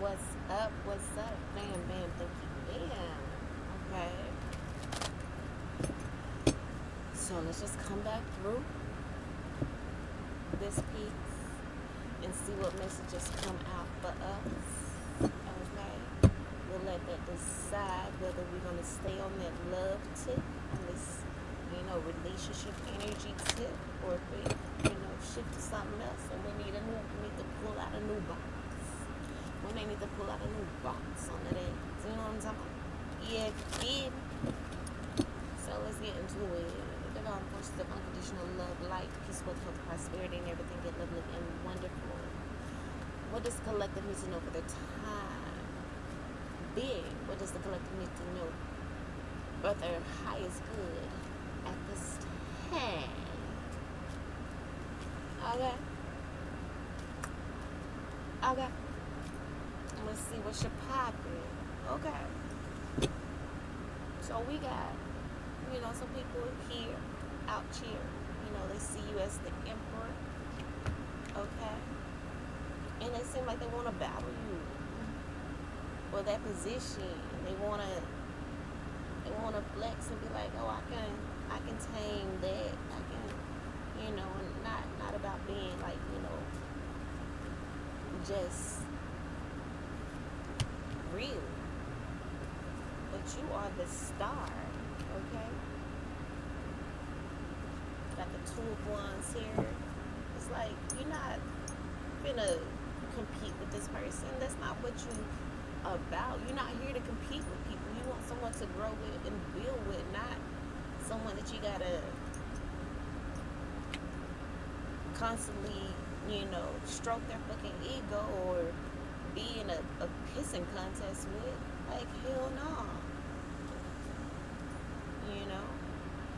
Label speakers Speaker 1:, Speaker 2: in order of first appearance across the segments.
Speaker 1: What's up? What's up? Bam, bam, thank you, bam. Okay. So let's just come back through this piece and see what messages come out for us. Okay. We'll let that decide whether we're gonna stay on that love tip, on this, relationship energy tip, or if we, shift to something else and we need to pull out a new box. We may need to pull out a new box on that end. You know what I'm talking about? Yeah, kid. So let's get into it. Divine forces of unconditional love, light, peace, wealth, health, prosperity, and everything get lovely and wonderful. What does the collective need to know for their time? Big. What does the collective need to know for their highest good at this time? Okay. Okay. Let's see what's your popping. Okay. So we got, some people here, out here, they see you as the emperor. Okay. And they seem like they want to battle you for that position. They wanna flex and be like, oh, I can tame that. I can, not about being like, just real. But you are the star, okay? Got the two of wands here. It's like you're not gonna compete with this person. That's not what you about. You're not here to compete with people. You want someone to grow with and build with, not someone that you gotta constantly, stroke their fucking ego or be in a pissing contest with. Like, hell no.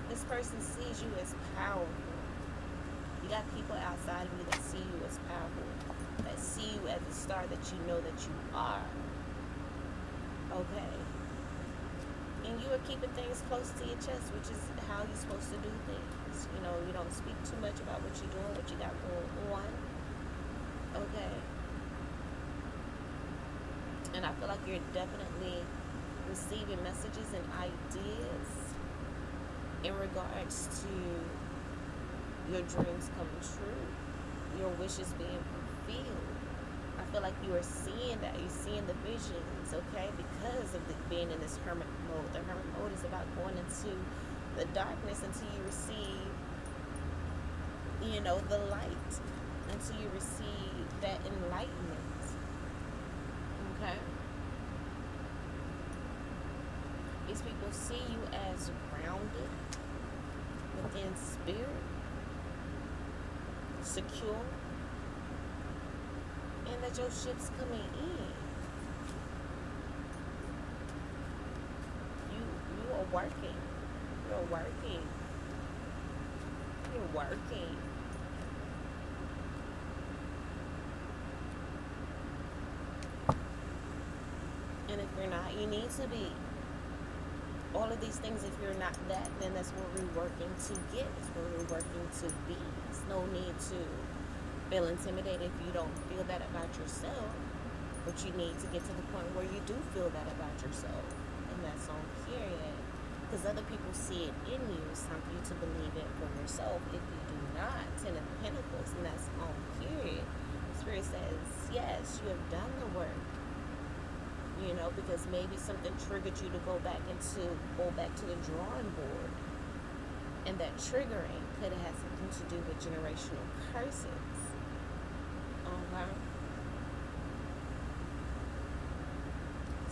Speaker 1: This person sees you as powerful. You got people outside of you that see you as powerful, that see you as the star that you know that you are. Okay. And you are keeping things close to your chest, which is how you're supposed to do things. You don't speak too much about what you're doing, what you got going on. Okay. And I feel like you're definitely receiving messages and ideas in regards to your dreams coming true, your wishes being fulfilled. I feel like you are seeing that. You're seeing the visions, okay, because of being in this hermit mode. The hermit mode is about going into the darkness until you receive, the light, until you receive that enlightenment, okay? These people see you as grounded within spirit, secure, and that your ship's coming in. You are working. You're working. You're working. And if you're not, you need to be. All of these things, if you're not that, then that's what we're working to get. It's what we're working to be. There's no need to feel intimidated if you don't feel that about yourself. But you need to get to the point where you do feel that about yourself. And that's on period. Because other people see it in you. It's time for you to believe it for yourself. If you do not, Ten of Pentacles, and that's on period. Spirit says, yes, you have done the work. Because maybe something triggered you to go back to the drawing board. And that triggering could have had something to do with generational curses. Okay?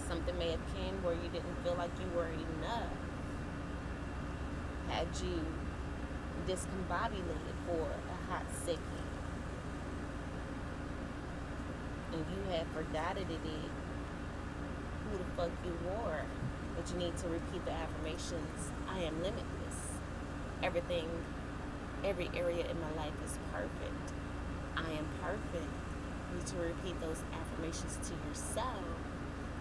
Speaker 1: Something may have came where you didn't feel like you were enough. Had you discombobulated for a hot second. And you had forgotten it. Who the fuck you were, but you need to repeat the affirmations. I am limitless. Everything, every area in my life is perfect. I am perfect. You need to repeat those affirmations to yourself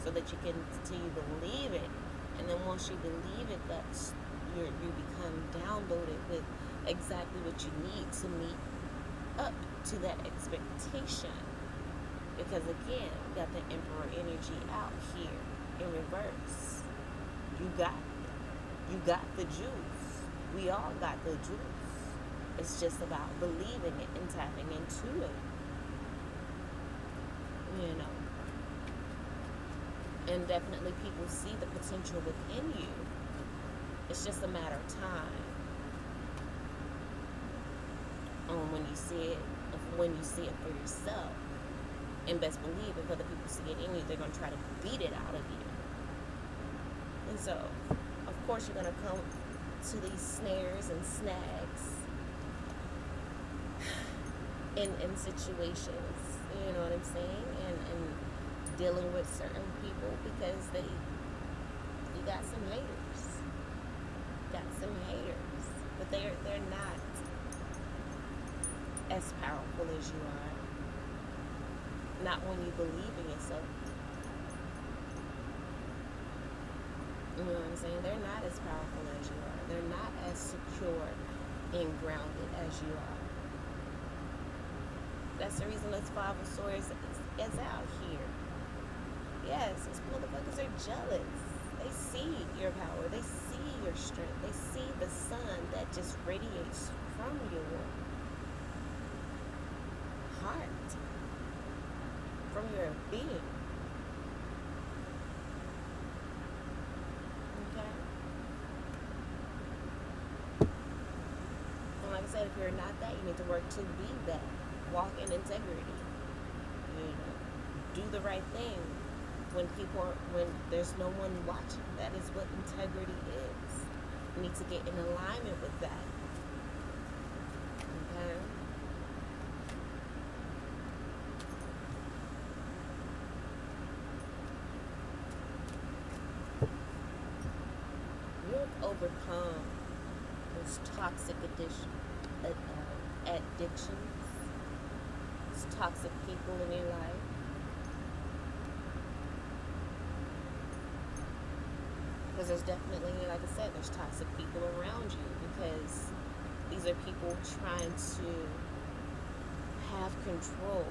Speaker 1: so that you can continue to believe it. And then once you believe it, that's you become downloaded with exactly what you need to meet up to that expectation. Because again, we got the Emperor energy out here in reverse. You got the juice. We all got the juice. It's just about believing it and tapping into it. You know. And definitely people see the potential within you. It's just a matter of time. When you see it for yourself. And best believe if other people see it in you, they're going to try to beat it out of you. And so, of course, you're going to come to these snares and snags in situations, you know what I'm saying? And dealing with certain people because you got some haters. But they're not as powerful as you are. Not when you believe in yourself. You know what I'm saying? They're not as powerful as you are. They're not as secure and grounded as you are. That's the reason this Five of Swords is out here. Yes, these motherfuckers are jealous. They see your power. They see your strength. They see the sun that just radiates from your heart, from your being. Okay? And like I said, if you're not that, you need to work to be that. Walk in integrity. You know, do the right thing when there's no one watching. That is what integrity is. You need to get in alignment with that. Okay? You'll overcome those toxic addictions, those toxic people in your life. Because there's definitely, like I said, there's toxic people around you because these are people trying to have control.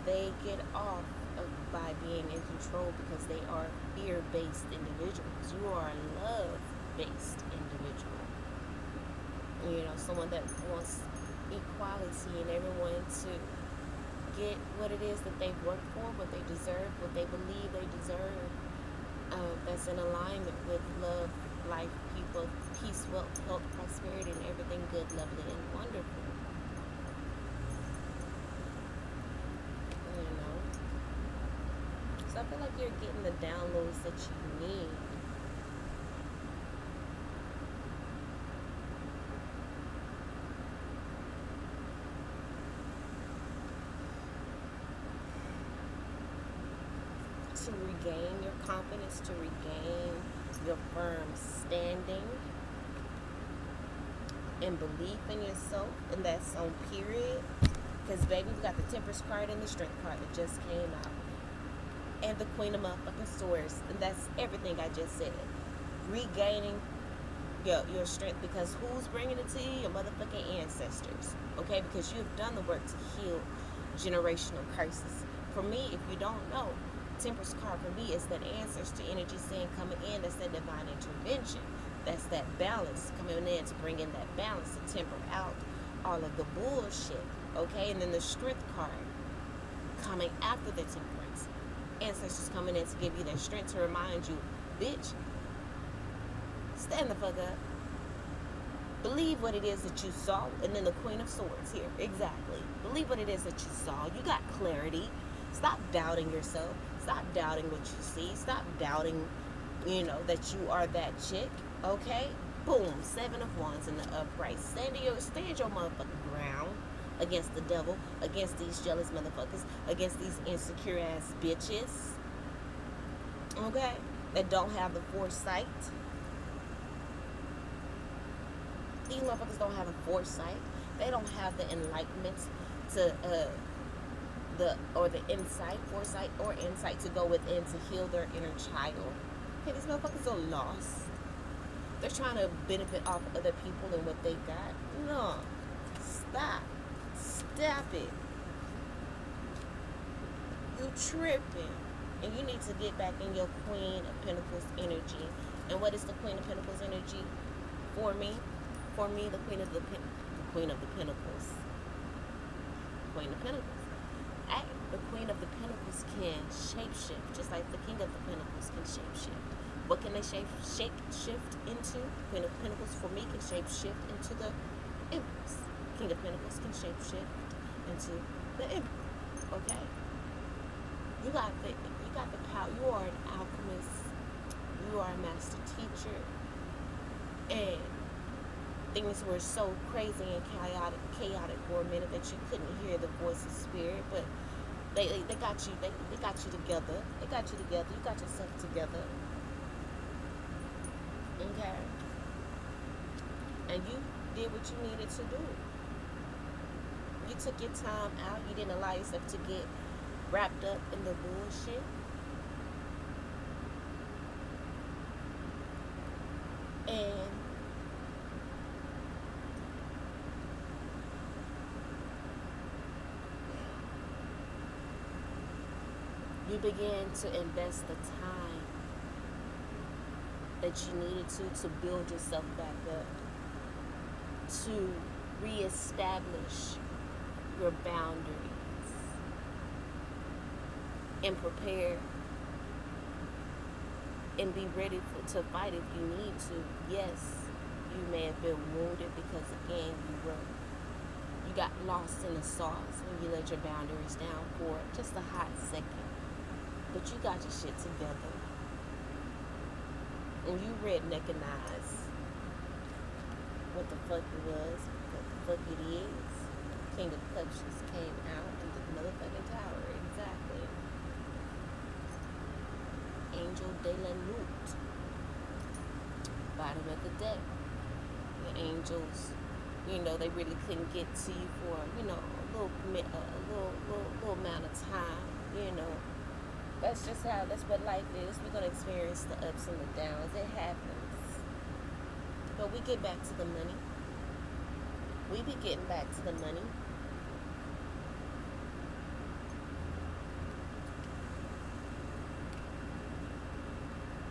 Speaker 1: They get off by being in control because they are fear-based individuals. You are a love-based individual. You know, someone that wants equality and everyone to get what it is that they've worked for, what they deserve, what they believe they deserve. That's in alignment with love, life, people, peace, wealth, health, prosperity, and everything good, lovely, and wonderful. You know? So I feel like you're getting the downloads that you need. To regain your confidence, to regain your firm standing and belief in yourself, and that's on period. Because baby, we got the Temperance card and the Strength card that just came out, and the Queen of motherfucking Swords, and that's everything I just said. Regaining your strength, because who's bringing it to you? Your motherfucking ancestors. Okay, because you've done the work to heal generational curses. For me, if you don't know, Temperance card for me is that ancestor energy saying coming in. That's that divine intervention. That's that balance coming in to bring in that balance to temper out all of the bullshit. Okay, and then the Strength card coming after the Temperance. Ancestors coming in to give you that strength to remind you, bitch, stand the fuck up. Believe what it is that you saw. And then the Queen of Swords here. Exactly. Believe what it is that you saw. You got clarity. Stop doubting yourself. Stop doubting what you see. Stop doubting, that you are that chick. Okay? Boom. 7 of Wands in the upright. Stand your motherfucking ground against the devil, against these jealous motherfuckers, against these insecure ass bitches. Okay? That don't have the foresight. These motherfuckers don't have the foresight. They don't have the enlightenment to the insight, foresight, or insight to go within to heal their inner child. Okay, these motherfuckers are lost. They're trying to benefit off other people and what they got. No. Stop. Stop it. You tripping. And you need to get back in your Queen of Pentacles energy. And what is the Queen of Pentacles energy for me? For me, the Queen of the Pentacles. Queen of Pentacles. The Queen of the Pentacles can shapeshift, just like the King of the Pentacles can shapeshift. What can they shift into? Queen of Pentacles for me can shapeshift into the Empress. King of Pentacles can shapeshift into the Emperor. Okay? You got the power. You are an alchemist. You are a master teacher. And things were so crazy and chaotic for a minute that you couldn't hear the voice of spirit, but they got you they got you together. They got you together. You got yourself together. Okay. And you did what you needed to do. You took your time out. You didn't allow yourself to get wrapped up in the bullshit. And you began to invest the time that you needed to build yourself back up, to reestablish your boundaries and prepare and be ready to fight if you need to. Yes, you may have been wounded because, again, you got lost in the sauce when you let your boundaries down for just a hot second. But you got your shit together. And you redneckinize what the fuck it was, what the fuck it is. King of Cups just came out in the motherfucking tower. Exactly. Angel de la Nuit. Bottom of the deck. The angels, they really couldn't get to you for, a little amount of time, That's what life is. We're going to experience the ups and the downs. It happens. But we get back to the money. We be getting back to the money.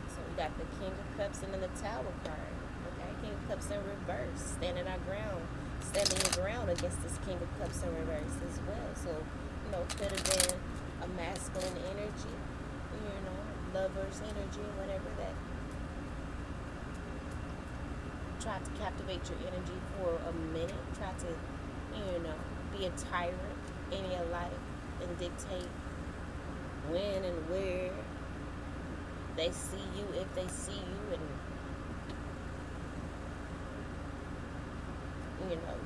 Speaker 1: So we got the King of Cups and then the Tower card. Okay, King of Cups in reverse. Standing our ground. Standing your ground against this King of Cups in reverse as well. So, could have been a masculine energy, lover's energy, whatever that tried to captivate your energy for a minute, tried to, be a tyrant in your life and dictate when and where they see you, if they see you, and,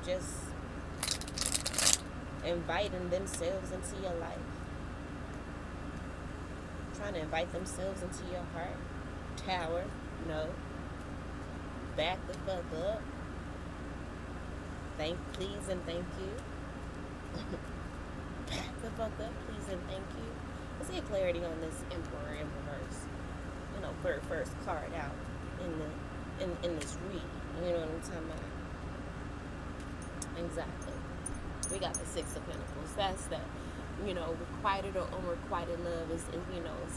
Speaker 1: just inviting themselves into your life. Trying to invite themselves into your heart. Tower, no. Back the fuck up. Please and thank you. Back the fuck up, please and thank you. Let's get clarity on this Emperor in reverse. First card out in this read. You know what I'm talking about? Exactly. We got the Six of Pentacles. That's that. Requited or unrequited love is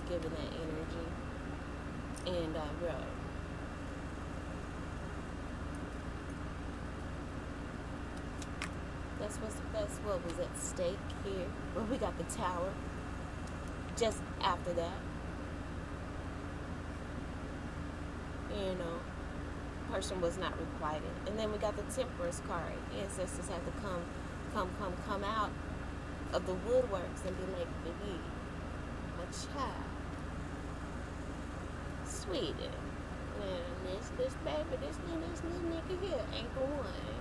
Speaker 1: giving that energy. And, that's what was at stake here. Well, we got the Tower just after that. Person was not requited. And then we got the Temperance card. Ancestors had to come out of the woodworks and be like, baby, my child, sweetie, and this baby, this little nigga here ain't the one.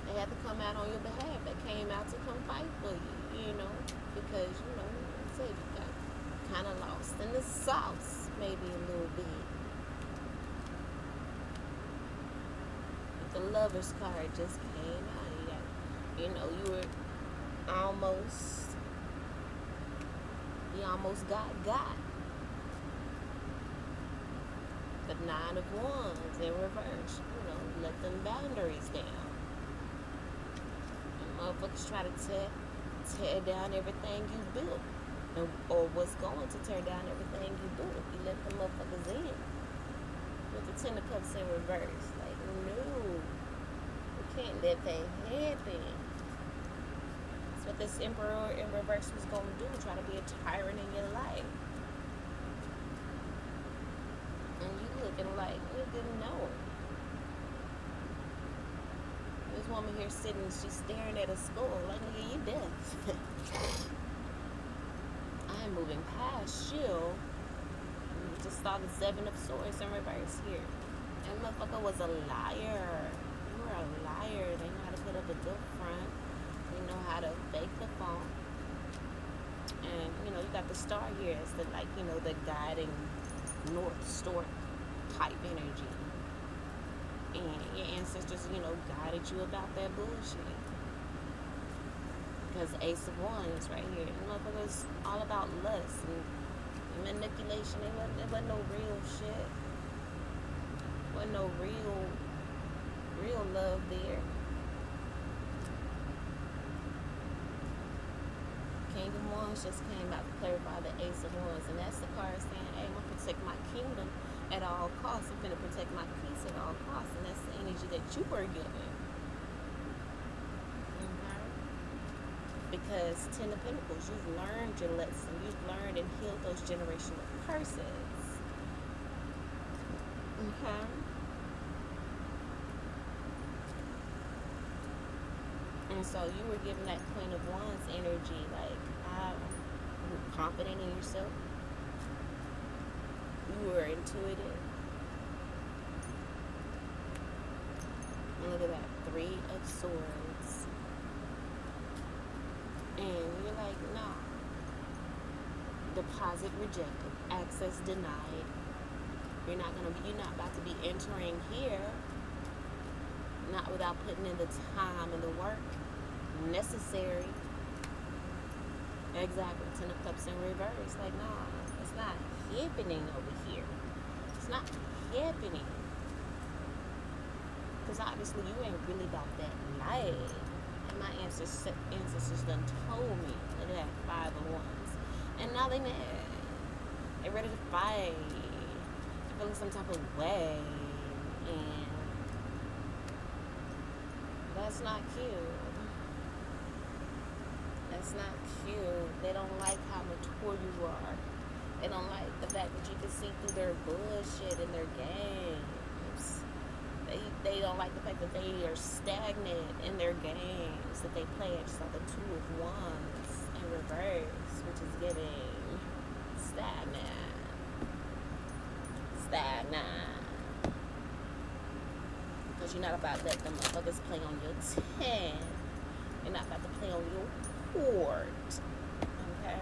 Speaker 1: They had to come out on your behalf. They came out to come fight for you, because, I said you got kind of lost in the sauce, maybe a little bit. But the Lover's card just came out. You were almost got. The Nine of Wands in reverse. Let them boundaries down. And motherfuckers try to tear down everything you built, or what's going to tear down everything you built if you let the motherfuckers in. With the Ten of Cups in reverse, like no, you can't let that happen. That's what this Emperor in reverse was going to do, try to be a tyrant in your life. And you looking like you didn't know. This woman here sitting, she's staring at a skull like, nigga, you deaf. I am moving past you. You just saw the Seven of Swords in reverse here. That motherfucker was a liar. You were a liar. They know how to put up a good front. They know how to fake the phone. And, you got the star here. It's the, the guiding North Star type energy. And your ancestors, guided you about that bullshit. Because Ace of Wands right here. And motherfuckers all about lust and manipulation. It wasn't no real shit. Wasn't no real love there. King of Wands just came out to clarify the Ace of Wands. And that's the card saying, hey, I'm going to protect my kingdom at all costs. I'm going to protect my peace at all costs. And that's the energy that you were given. Because Ten of Pentacles, you've learned your lesson. You've learned and healed those generational curses. Okay? And so you were given that Queen of Wands energy, like, you're confident in yourself. You were intuitive. And look at that, Three of Swords. And you're like, nah. Deposit rejected. Access denied. You're not about to be entering here. Not without putting in the time and the work necessary. Exactly. Ten of Cups in reverse. Like, nah, it's not happening over here. It's not happening. Because obviously you ain't really about that life. And my ancestors done told me. Look at that, Five of Wands. And now they mad. They ready to fight. They feeling some type of way. And that's not cute. That's not cute. They don't like how mature you are. They don't like the fact that you can see through their bullshit and their games. They don't like the fact that they are stagnant in their games that they play. I just saw the Two of Wands in reverse, which is giving stagnant. Because you're not about to let them motherfuckers play on your 10. You're not about to play on your court. Okay?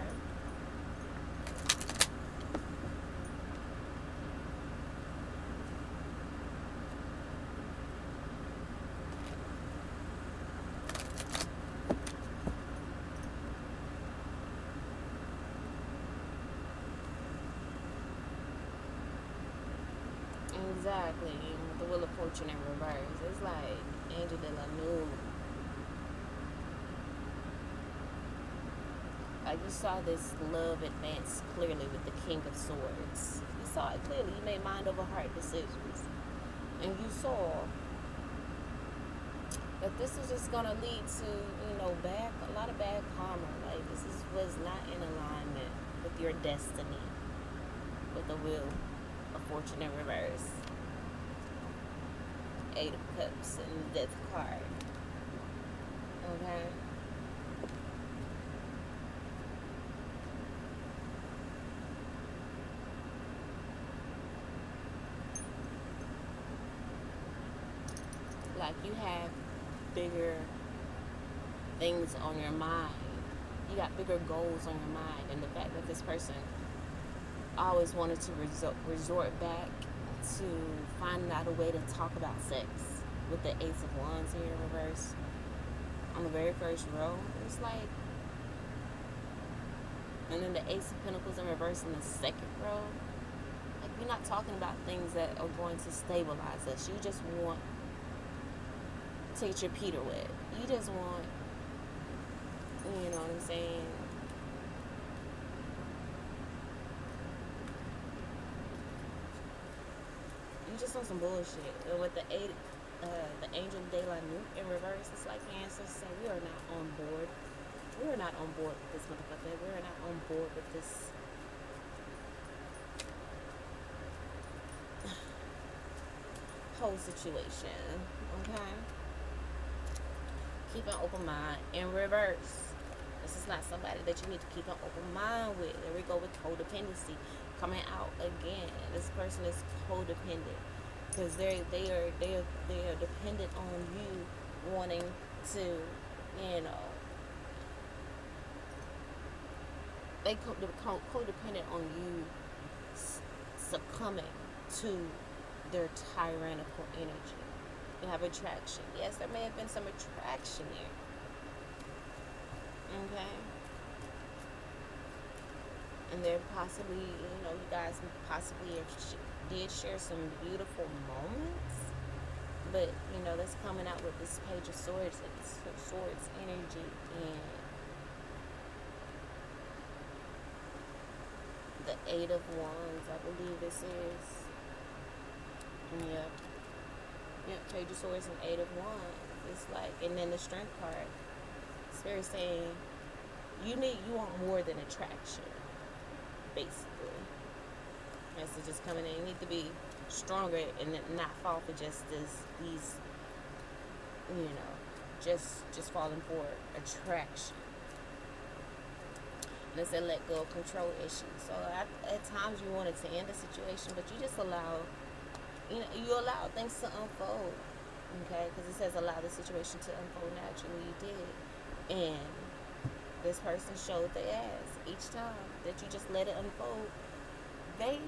Speaker 1: Exactly. The Wheel of Fortune in reverse. It's like Angel de la New. Like you saw this love advance clearly with the King of Swords. You saw it clearly. You made mind over heart decisions. And you saw that this is just going to lead to, a lot of bad karma. Like this was not in alignment with your destiny. With the Wheel of Fortune in reverse. Eight of Cups and the Death card. Okay? Like you have bigger things on your mind. You got bigger goals on your mind. And the fact that this person always wanted to resort back to finding out a way to talk about sex with the Ace of Wands here in reverse on the very first row. It's like, and then the Ace of Pentacles in reverse in the second row. Like we're not talking about things that are going to stabilize us. You just want to get your Peter wet. You just want You know what I'm saying? You just on some bullshit. And with the angel de la nuke in reverse, it's like the ancestors say, we are not on board. We are not on board with this motherfucker. We are not on board with this whole situation. Okay? Keep an open mind in reverse. This is not somebody that you need to keep an open mind with. There we go with codependency coming out again. This person is codependent because they are dependent on you wanting to, you know, they're codependent on you succumbing to their tyrannical energy. You have attraction. Yes, there may have been some attraction there. Okay? And there possibly, you guys possibly did share some beautiful moments. But, that's coming out with this Page of Swords, like this Swords energy, and the Eight of Wands, I believe this is. Yep. Yep, Page of Swords and Eight of Wands. It's like, and then the Strength card. Spirit saying, you want more than attraction, basically. Messages coming in. You need to be stronger and not fall for just these, just falling for attraction. And it said let go of control issues. So at times you wanted to end the situation, but you just allow, you allow things to unfold. Okay, because it says allow the situation to unfold naturally. You did, and this person showed their ass each time that you just let it unfold. They,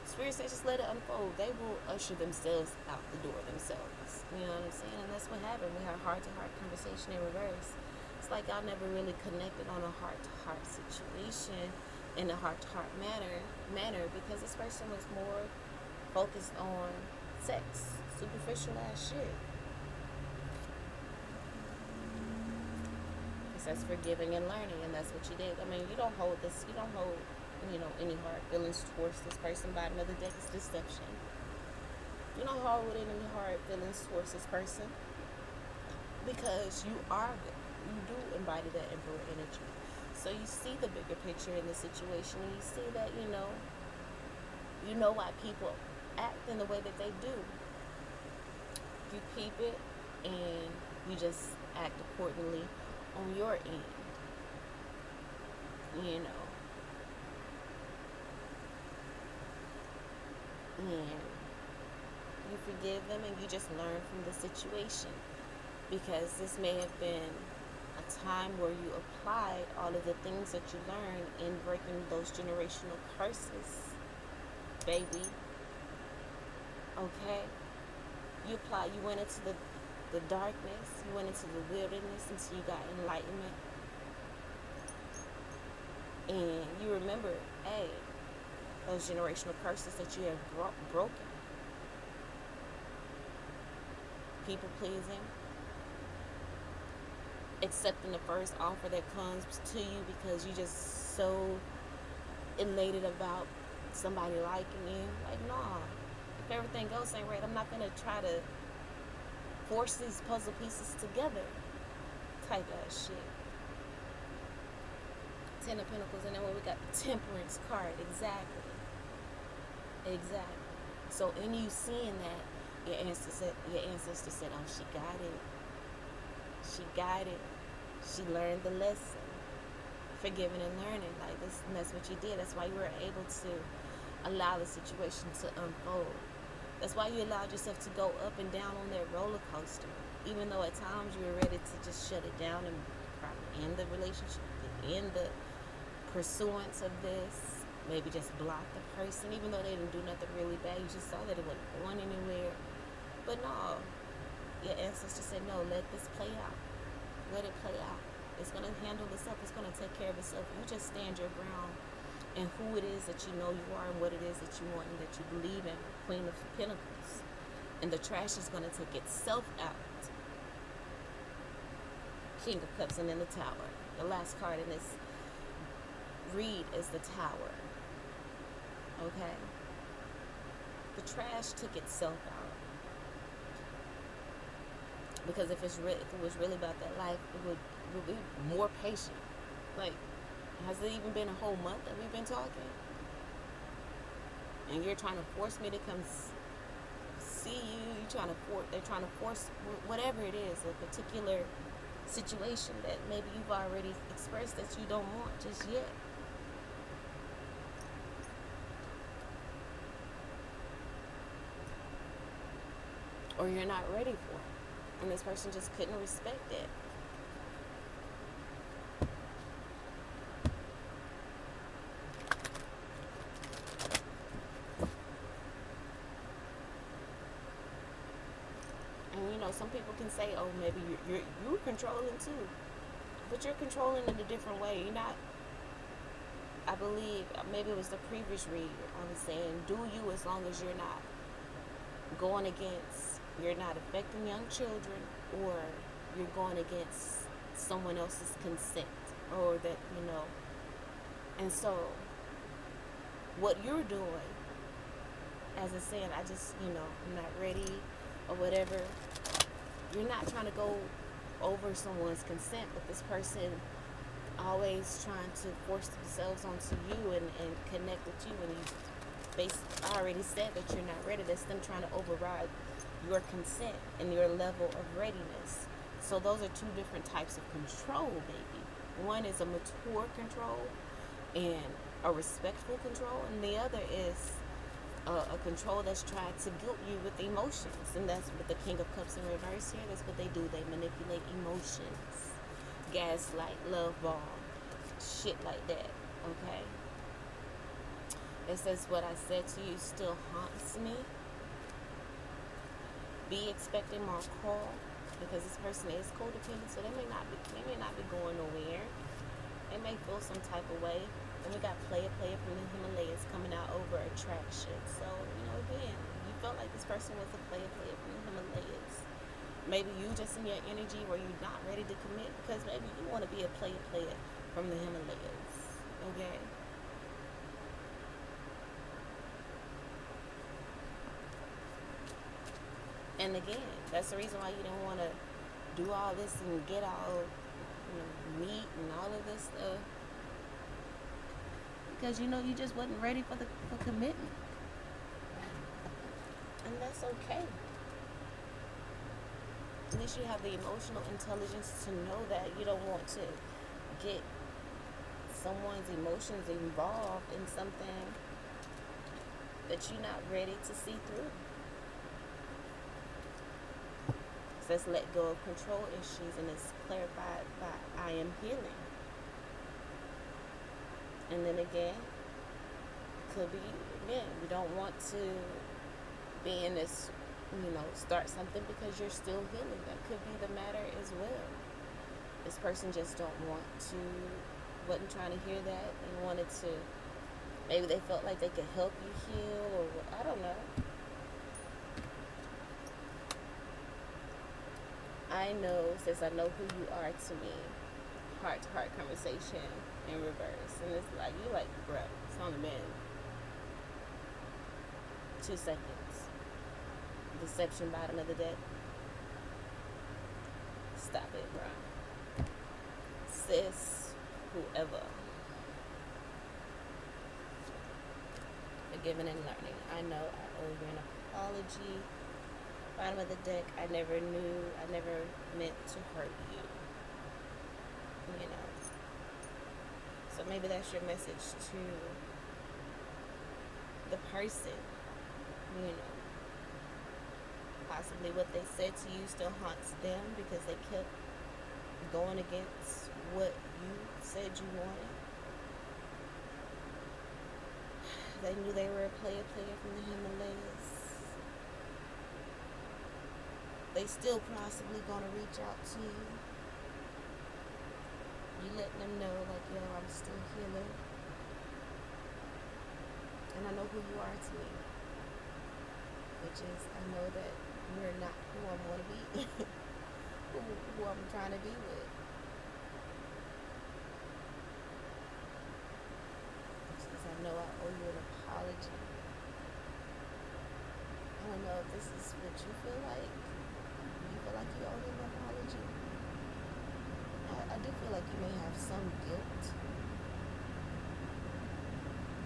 Speaker 1: Spirit says just let it unfold. They will usher themselves out the door themselves. You know what I'm saying? And that's what happened. We had a heart-to-heart conversation in reverse. It's like y'all never really connected on a heart-to-heart situation in a heart-to-heart manner because this person was more focused on sex, superficial ass shit. It says forgiving and learning, and that's what you did. I mean, you don't hold any hard feelings towards this person. Bottom of the deck is deception. You don't hold any hard feelings towards this person because you do embody that Emperor energy. So you see the bigger picture in the situation, and you see that you know why people act in the way that they do. You peep it, and you just act accordingly on your end. And you forgive them and you just learn from the situation, because this may have been a time where you applied all of the things that you learned in breaking those generational curses, baby. Okay? You went into the darkness, you went into the wilderness until you got enlightenment. And you remember, hey, those generational curses that you have broken. People pleasing. Accepting the first offer that comes to you because you're just so elated about somebody liking you. Like, nah. If everything else ain't right, I'm not going to try to force these puzzle pieces together. Type ass shit. Ten of Pentacles, and then we got the Temperance card. Exactly. So in you seeing that, your ancestor said, oh, she got it. She learned the lesson. Forgiving and learning. Like this, and that's what you did. That's why you were able to allow the situation to unfold. That's why you allowed yourself to go up and down on that roller coaster. Even though at times you were ready to just shut it down and probably end the relationship, end the pursuance of this, maybe just block the person, even though they didn't do nothing really bad. You just saw that it wasn't going anywhere. But no, your ancestor said, no, let this play out. Let it play out. It's going to handle itself. It's going to take care of itself. You just stand your ground and who it is that you know you are and what it is that you want and that you believe in. Queen of Pentacles. And the trash is going to take itself out. King of Cups, and then the Tower. The last card in this read is the Tower. Okay? The trash took itself out. Because if it was really about that life, it would be more patient. Like, has it even been a whole month that we've been talking? And you're trying to force me to come see you. They're trying to force whatever it is, a particular situation that maybe you've already expressed that you don't want just yet. Or you're not ready for it. And this person just couldn't respect it. And some people can say, oh, maybe you're controlling too. But you're controlling in a different way. You're not, I believe, maybe it was the previous read, I was saying, do you as long as you're not going against, you're not affecting young children, or you're going against someone else's consent, or that, and so what you're doing, as I said, I just, I'm not ready, or whatever, you're not trying to go over someone's consent, but this person always trying to force themselves onto you and connect with you, and you already said that you're not ready. That's them trying to override your consent and your level of readiness. So those are two different types of control, baby. One is a mature control and a respectful control, and the other is a control that's trying to guilt you with emotions. And that's what the King of Cups in reverse here, that's what they do. They manipulate emotions, gaslight, love bomb, shit like that. Okay? It says, what I said to you still haunts me. Be expecting more call, because this person is codependent, so they may not be going nowhere. They may feel some type of way. And we got player from the Himalayas coming out over attraction. So, again, you felt like this person was a player from the Himalayas. Maybe you just in your energy where you're not ready to commit, because maybe you want to be a player from the Himalayas. Okay? And again, that's the reason why you don't want to do all this and get all, meat and all of this stuff. Because you just wasn't ready for commitment. And that's okay. At least you have the emotional intelligence to know that you don't want to get someone's emotions involved in something that you're not ready to see through. It says let go of control issues, and it's clarified by I am healing. And then again, could be, again, you don't want to be in this, start something because you're still healing. That could be the matter as well. This person just wasn't trying to hear that. They wanted to, maybe they felt like they could help you heal, or I don't know. I know, since I know who you are to me, heart-to-heart conversation in reverse. And it's like, you like, bro, it's only been 2 seconds. Deception, bottom of the deck. Stop it, bro. Sis, whoever. Forgiving and learning. I know I owe you an apology. Bottom of the deck, I never meant to hurt you. So maybe that's your message to the person. Possibly what they said to you still haunts them because they kept going against what you said you wanted. They knew they were a player from the Himalayas. They still possibly gonna reach out to you. You letting them know, like, yo, I'm still healing. And I know who you are to me. Which is, I know that you're not who I want to be. who I'm trying to be with. But you feel like you owe them an apology. I do feel like you may have some guilt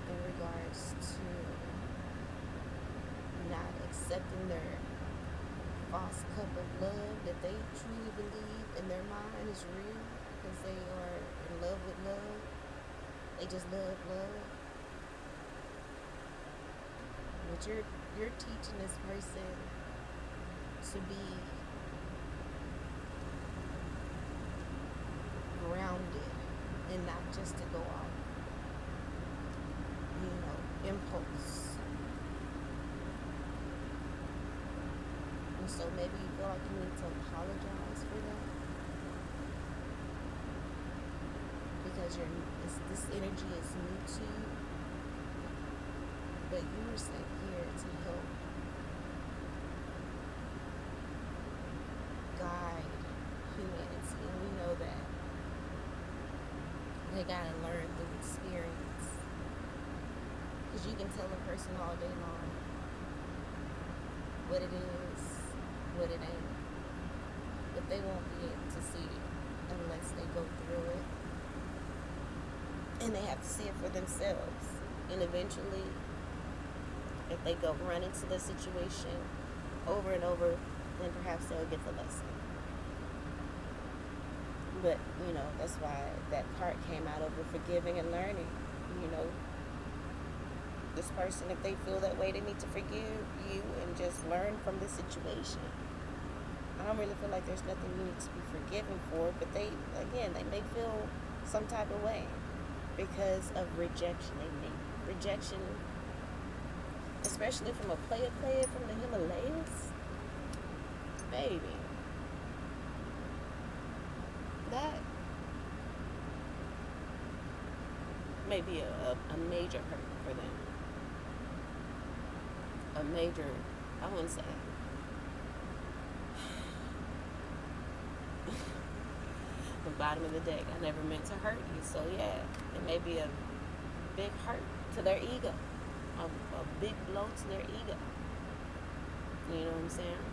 Speaker 1: in regards to not accepting their false cup of love that they truly believe in their mind is real because they are in love with love. They just love love. But you're teaching this person to be grounded and not just to go off, impulse. And so maybe you feel like you need to apologize for that because this energy is new to you. But you were sent here to help guide humanity, and we know that they gotta learn through experience. Because you can tell a person all day long what it is, what it ain't, but they won't be able to see it unless they go through it, and they have to see it for themselves. And eventually, if they go run into the situation over and over, then perhaps they'll get the lesson. But, that's why that card came out over forgiving and learning. This person, if they feel that way, they need to forgive you and just learn from the situation. I don't really feel like there's nothing you need to be forgiven for, but they may feel some type of way because of rejection. Rejection, especially from a player from the Himalayas, baby. That may be a major hurt for them. A major, I wouldn't say. The bottom of the deck, I never meant to hurt you. So yeah, it may be a big hurt to their ego. A big blow to their ego. You know what I'm saying?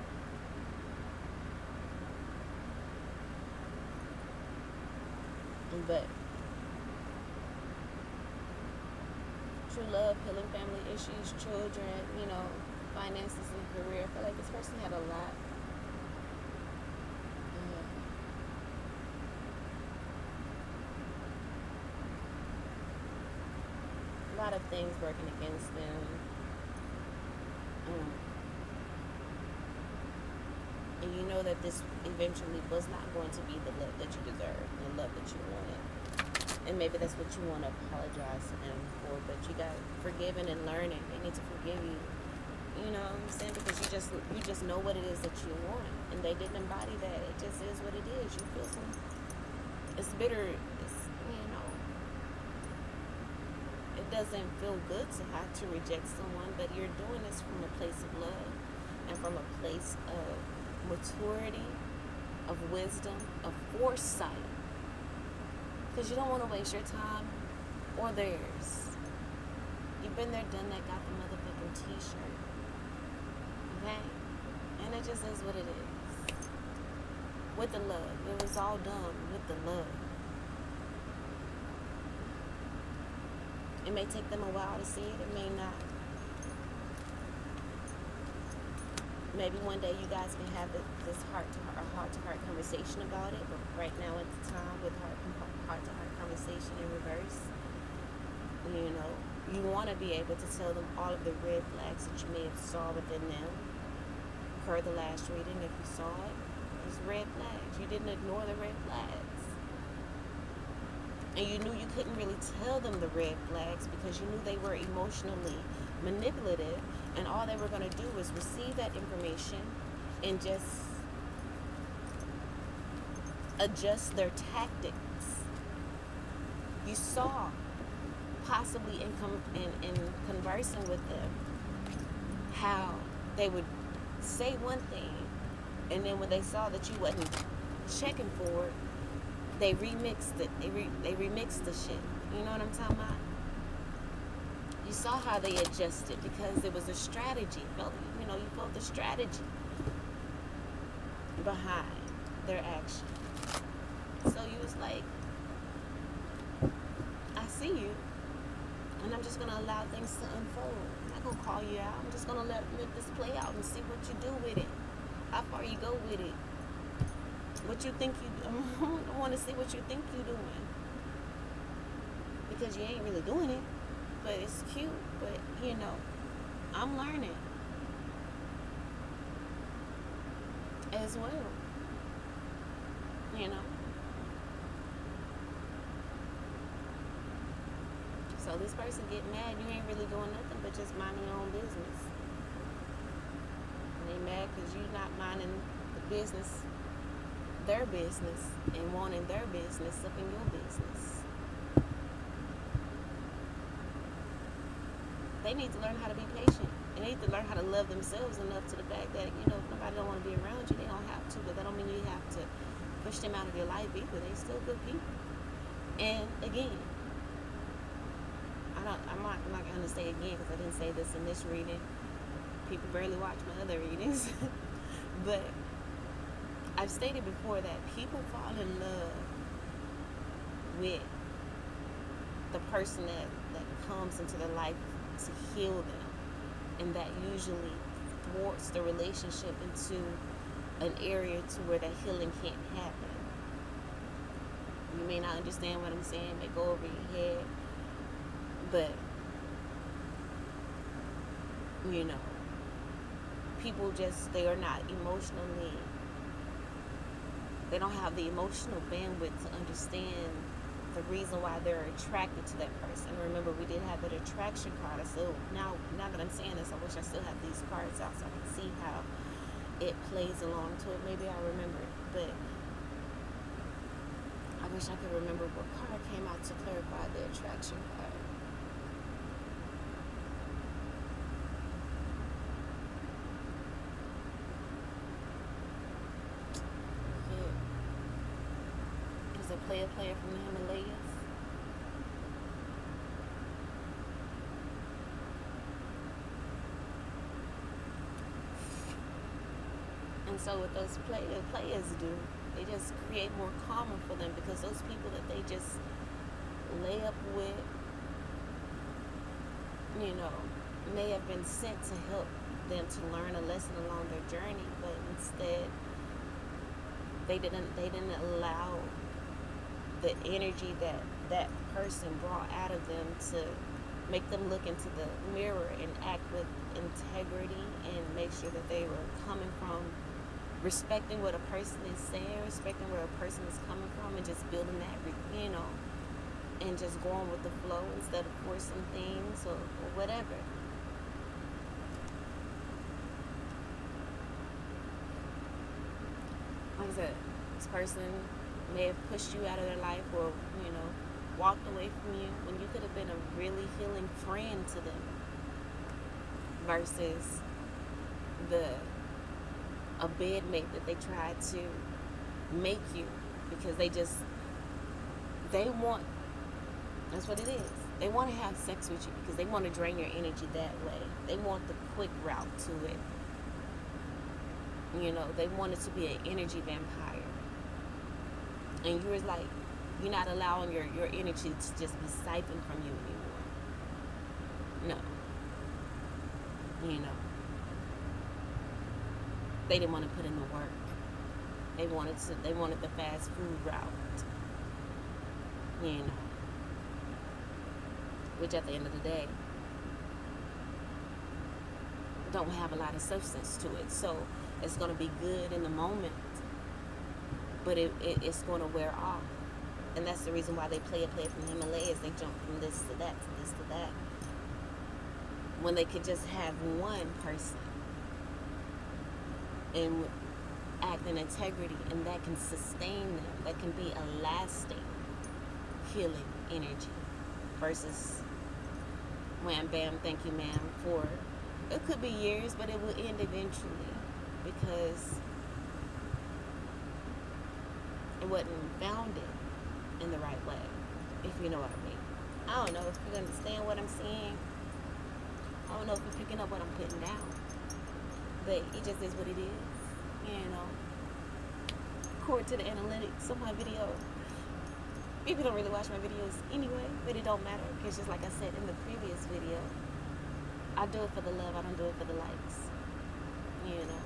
Speaker 1: But true love, healing family issues, children, finances and career. I feel like this person had a lot. A lot of things working against them. And you know that this eventually was not going to be the love that you deserve, the love that you wanted. And maybe that's what you want to apologize to them for, but you got forgiven and learning. They need to forgive you. You know what I'm saying? Because you just know what it is that you want. And they didn't embody that. It just is what it is. You feel it's bitter. It doesn't feel good to have to reject someone, but you're doing this from a place of love and from a place of maturity, of wisdom, of foresight. Because you don't want to waste your time or theirs. You've been there, done that, got the motherfucking t-shirt. Okay? And it just is what it is. With the love. It was all done with the love. It may take them a while to see it. It may not. Maybe one day you guys can have this heart-to-heart conversation about it. But right now at the time, with heart-to-heart conversation in reverse, you want to be able to tell them all of the red flags that you may have saw within them. Per the last reading, if you saw it, it's red flags. You didn't ignore the red flags. And you knew you couldn't really tell them the red flags because you knew they were emotionally manipulative, and all they were going to do was receive that information and just adjust their tactics. You saw, possibly in conversing with them, how they would say one thing, and then when they saw that you wasn't checking for it, they remixed it. They remixed the shit. You know what I'm talking about? You saw how they adjusted because it was a strategy. You felt the strategy. behind their action. So you was like, I see you, and I'm just gonna allow things to unfold. I'm not gonna call you out. I'm just gonna let this play out and see what you do with it. How far you go with it. What you think you do. I want to see what you think you're doing. Because you ain't really doing it. But it's cute. But, I'm learning. As well. So this person get mad. You ain't really doing nothing but just minding your own business. And they mad because you not minding the business, their business, and wanting their business up in your business. They need to learn how to be patient. They need to learn how to love themselves enough to the fact that, if nobody don't want to be around you, they don't have to. But that don't mean you have to push them out of your life either. They still good people. And again, I'm not going to say again because I didn't say this in this reading. People barely watch my other readings. But I've stated before that people fall in love with the person that comes into their life to heal them. And that usually thwarts the relationship into an area to where that healing can't happen. You may not understand what I'm saying, may go over your head. But, people they are not emotionally, they don't have the emotional bandwidth to understand the reason why they're attracted to that person. Remember, we did have that attraction card. So now that I'm saying this, I wish I still had these cards out so I can see how it plays along to it. Maybe I'll remember it. But I wish I could remember what card came out to clarify the attraction card. Player from the Himalayas. And so what those players do, they just create more karma for them, because those people that they just lay up with, may have been sent to help them to learn a lesson along their journey, but instead they didn't allow the energy that person brought out of them to make them look into the mirror and act with integrity and make sure that they were coming from respecting what a person is saying, respecting where a person is coming from, and just building that, and just going with the flow instead of forcing things or whatever. Like I said, this person may have pushed you out of their life or, walked away from you when you could have been a really healing friend to them, versus a bedmate that they tried to make you because that's what it is. They want to have sex with you because they want to drain your energy that way. They want the quick route to it. They want it to be an energy vampire. And you're not allowing your energy to just be siphoned from you anymore. No. They didn't want to put in the work. They wanted the fast food route. Which at the end of the day don't have a lot of substance to it. So it's going to be good in the moment, but it's going to wear off. And that's the reason why they play from the Himalayas. They jump from this to that, to this to that, when they could just have one person and act in integrity, and that can sustain them. That can be a lasting healing energy, versus wham bam, thank you ma'am, for it could be years, but it will end eventually because it wasn't founded in the right way, if you know what I mean. I don't know if you understand what I'm saying. I don't know if you're picking up what I'm putting down, but it just is what it is, according to the analytics of my video. People don't really watch my videos anyway, but it don't matter because just like I said in the previous video, I do it for the love. I don't do it for the likes. You know.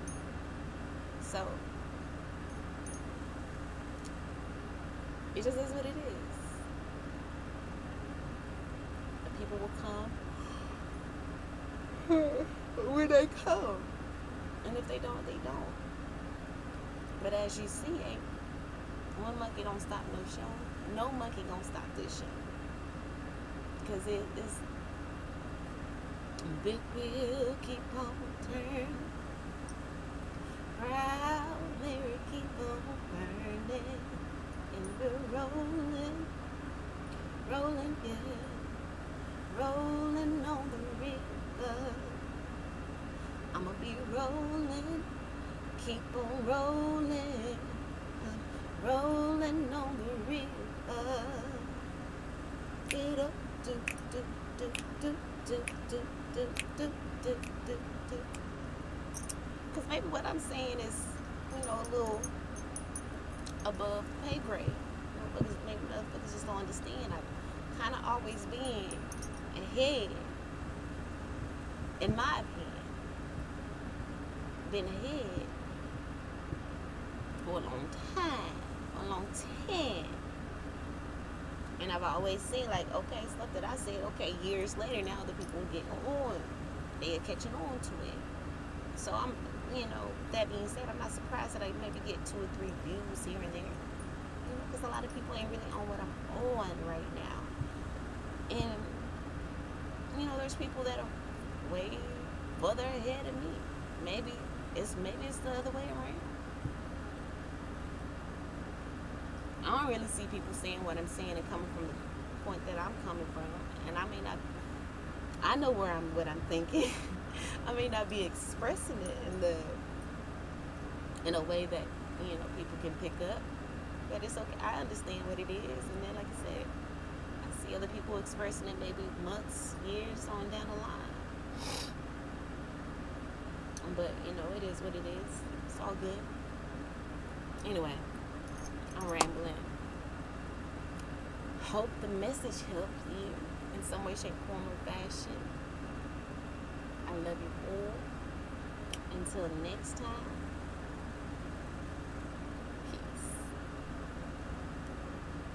Speaker 1: So it just is what it is. The people will come when they come, and if they don't, they don't. But as you see, ain't one monkey don't stop no show. No monkey gonna stop this show, cause it is big wheel keep on turning, proud Mary keep on burning, and we're rolling, rolling, yeah, rolling on the river. I'ma be rolling, keep on rolling, rolling on the river. Get up, do, do, do, do, do, do, do, do, do, do, do. Cause maybe what I'm saying is, you know, a little above pay grade. Because maybe motherfuckers just don't understand. I've kind of always been ahead, in my opinion. Been ahead for a long time. And I've always seen, like, okay, stuff that I said, okay, years later, now the people get on. They're catching on to it. So I'm, you know, that being said, I'm not surprised that I maybe get 2 or 3 views here and there. You know, because a lot of people ain't really on what I'm on right now. And, you know, there's people that are way further ahead of me. Maybe it's the other way around. I don't really see people saying what I'm saying and coming from the point that I'm coming from, and I may not. I know what I'm thinking. I may not be expressing it in a way that, you know, people can pick up, but it's okay. I understand what it is, and then, like I said, I see other people expressing it maybe months, years on down the line. But you know, it is what it is. It's all good. Anyway. I'm rambling. Hope the message helped you in some way, shape, form, or fashion. I love you all. Until next time.